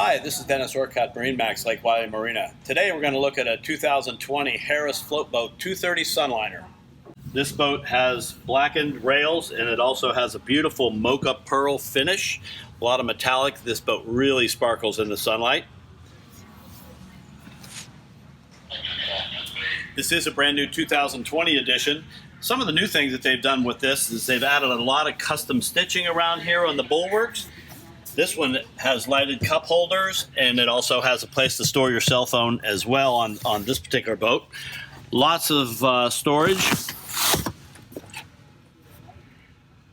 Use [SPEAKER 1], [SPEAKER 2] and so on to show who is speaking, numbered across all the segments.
[SPEAKER 1] Hi, this is Dennis Orcutt, MarineMax, Lake Wylie Marina. Today we're going to look at a 2020 Harris Float Boat 230 Sunliner. This boat has blackened rails and it also has a beautiful mocha pearl finish. A lot of metallic. This boat really sparkles in the sunlight. This is a brand new 2020 edition. Some of the new things that they've done with this is they've added a lot of custom stitching around here on the bulwarks. This one has lighted cup holders, and it also has a place to store your cell phone as well on this particular boat. Lots of storage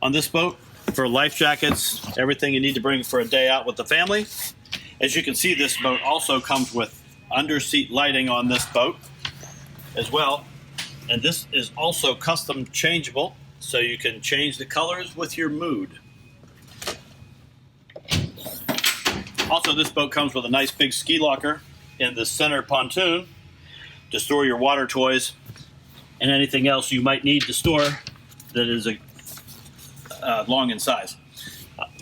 [SPEAKER 1] on this boat for life jackets, everything you need to bring for a day out with the family. As you can see, this boat also comes with under-seat lighting on this boat as well. And this is also custom changeable, so you can change the colors with your mood. Also, this boat comes with a nice big ski locker in the center pontoon to store your water toys and anything else you might need to store that is long in size.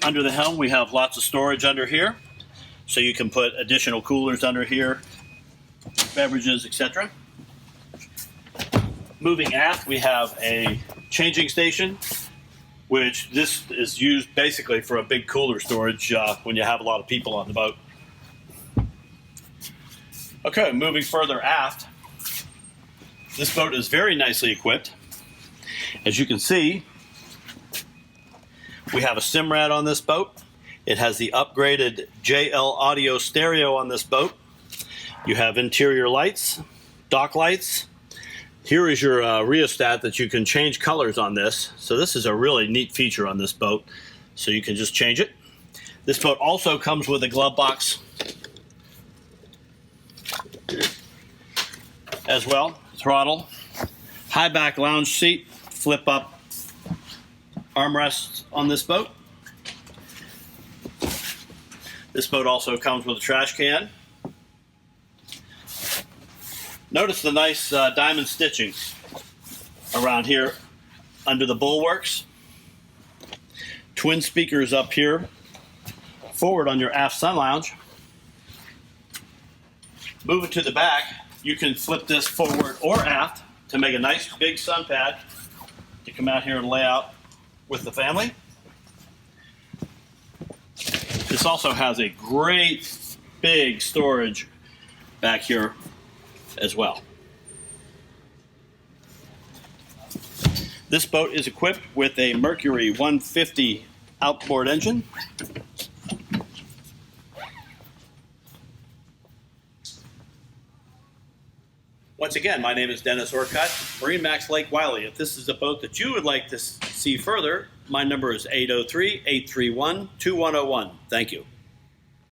[SPEAKER 1] Under the helm, we have lots of storage under here, so you can put additional coolers under here, beverages, etc. Moving aft, we have a changing station, which this is used basically for a big cooler storage when you have a lot of people on the boat. Okay, moving further aft, this boat is very nicely equipped. As you can see, we have a Simrad on this boat. It has the upgraded JL audio stereo on this boat. You have interior lights, dock lights. Here is your rheostat that you can change colors on this. So this is a really neat feature on this boat. So you can just change it. This boat also comes with a glove box as well. Throttle, high back lounge seat, flip up armrests on this boat. This boat also comes with a trash can. Notice the nice diamond stitching around here under the bulwarks. Twin speakers up here, forward on your aft sun lounge. Moving to the back, you can flip this forward or aft to make a nice big sun pad to come out here and lay out with the family. This also has a great big storage back here as well. This boat is equipped with a Mercury 150 outboard engine. Once again, my name is Dennis Orcutt, MarineMax Lake Wylie. If this is a boat that you would like to see further, my number is 803-831-2101. Thank you.